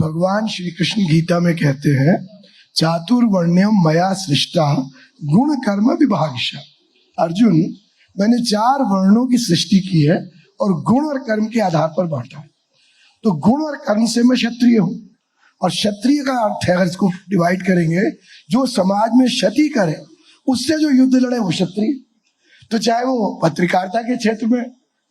भगवान श्री कृष्ण गीता में कहते हैं, चातुर्वर्ण्यम मया सृष्टा गुण कर्म विभागशः। अर्जुन, मैंने 4 वर्णों की सृष्टि की है और गुण और कर्म के आधार पर बांटा है। तो गुण और कर्म से मैं क्षत्रिय हूं, और क्षत्रिय का अर्थ है, अगर इसको डिवाइड करेंगे, जो समाज में क्षति करे, उससे जो युद्ध लड़े वो क्षत्रिय। तो चाहे वो पत्रकारिता के क्षेत्र में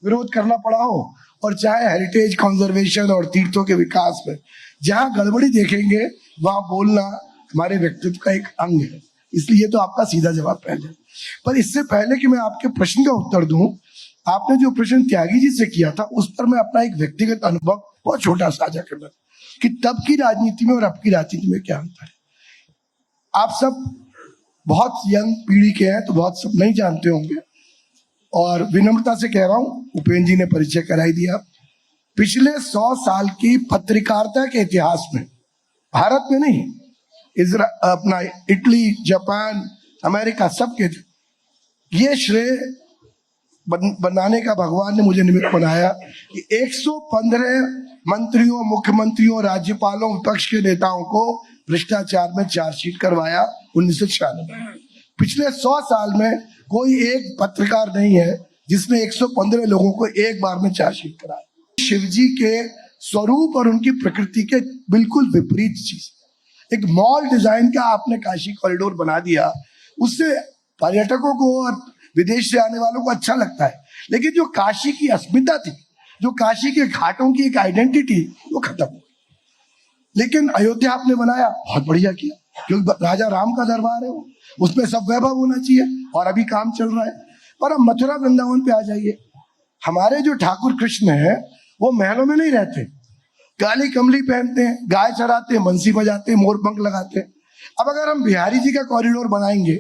विरोध करना पड़ा हो, और चाहे हेरिटेज कंजर्वेशन और तीर्थों के विकास में, जहां गड़बड़ी देखेंगे वहां बोलना हमारे व्यक्तित्व का एक अंग है। इसलिए तो आपका सीधा जवाब पहले। पर इससे पहले कि मैं आपके प्रश्न का उत्तर दूं, आपने जो प्रश्न त्यागी जी से किया था, उस पर मैं अपना एक व्यक्तिगत अनुभव बहुत छोटा साझा करना कि तब की राजनीति में और अब की राजनीति में क्या अंतर है। आप सब बहुत यंग पीढ़ी के हैं, तो बहुत सब नहीं जानते होंगे, और विनम्रता से कह रहा हूं, उपेंद्र जी ने परिचय कराई दिया। पिछले 100 साल की पत्रकारिता के इतिहास में, भारत में नहीं, अपना इटली, जापान, अमेरिका, सबके ये श्रेय बनाने का भगवान ने मुझे निमित्त बनाया कि 115 मंत्रियों, मुख्यमंत्रियों, राज्यपालों, विपक्ष के नेताओं को भ्रष्टाचार में चार्जशीट करवाया 1996। पिछले 100 साल में कोई एक पत्रकार नहीं है जिसने 115 लोगों को एक बार में चार्जशीट कराया। शिव जी के स्वरूप और उनकी प्रकृति के बिल्कुल विपरीत चीज। एक मॉल डिजाइन का आपने काशी कॉरिडोर बना दिया, उससे पर्यटकों को और विदेश से आने वालों को अच्छा लगता है, लेकिन जो काशी की अस्मिता थी, जो काशी के घाटों की एक आइडेंटिटी, वो खत्म हो गई। लेकिन अयोध्या आपने बनाया, बहुत बढ़िया किया, क्योंकि राजा राम का दरबार है वो, उसमें सब वैभव होना चाहिए, और अभी काम चल रहा है। पर अब मथुरा वृंदावन पे आ जाइए, हमारे जो ठाकुर कृष्ण है वो महलों में नहीं रहते, काली कमली पहनते हैं, गाय चराते हैं, बंसी बजाते हैं, मोर पंख लगाते हैं। अब अगर हम बिहारी जी का कॉरिडोर बनाएंगे,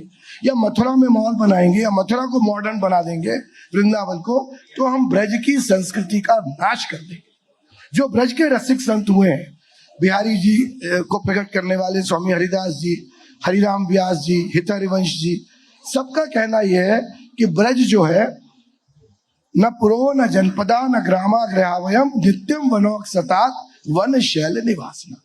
या मथुरा में मॉल बनाएंगे, या मथुरा को मॉडर्न बना देंगे, वृंदावन को, तो हम ब्रज की संस्कृति का नाश कर देंगे। जो ब्रज के रसिक संत हुए हैं, बिहारी जी को प्रकट करने वाले स्वामी हरिदास जी, हरिराम व्यास जी, हितहरिवंश जी, सबका कहना यह है कि ब्रज जो है, न पुरो न जनपदा न ग्रामा गृहावयम नित्यम वनोक्षतात वन शैल निवासना।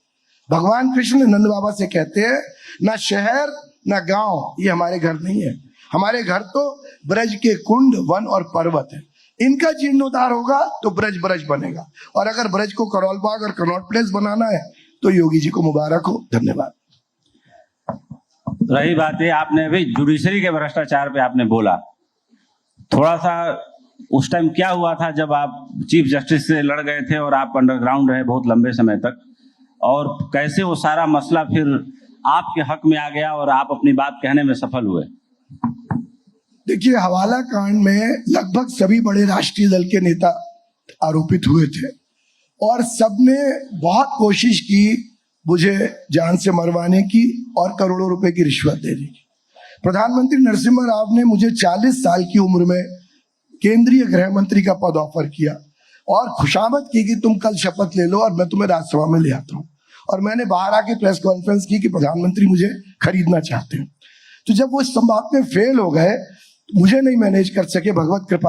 भगवान कृष्ण नंद बाबा से कहते हैं, न शहर न गांव ये हमारे घर नहीं है, हमारे घर तो ब्रज के कुंड, वन और पर्वत है। इनका जीर्णोद्धार होगा तो ब्रज ब्रज बनेगा, और अगर ब्रज को करोल बाग और कनॉट प्लेस बनाना है तो योगी जी को मुबारक हो। धन्यवाद। रही बात है, आपने अभी जुडिशरी के भ्रष्टाचार पे आपने बोला, थोड़ा सा उस टाइम क्या हुआ था जब आप चीफ जस्टिस से लड़ गए थे और आप अंडरग्राउंड रहे बहुत लंबे समय तक, और कैसे वो सारा मसला फिर आपके हक में आ गया और आप अपनी बात कहने में सफल हुए? देखिए, हवाला कांड में लगभग सभी बड़े राष्ट्रीय दल के नेता आरोपित हुए थे, और सबने बहुत कोशिश की मुझे जान से मरवाने की और करोड़ों रुपए की रिश्वत देने की। प्रधानमंत्री नरसिम्हा राव ने मुझे 40 साल की उम्र में केंद्रीय गृह मंत्री का पद ऑफर किया, और खुशामद की कि तुम कल शपथ ले लो और मैं तुम्हें राज्यसभा में ले आता हूं। और मैंने बाहर आके प्रेस कॉन्फ्रेंस की कि प्रधानमंत्री मुझे खरीदना चाहते हैं। तो जब वो इस संवाद में फेल हो गए, मुझे नहीं मैनेज कर सके, भगवत कृपा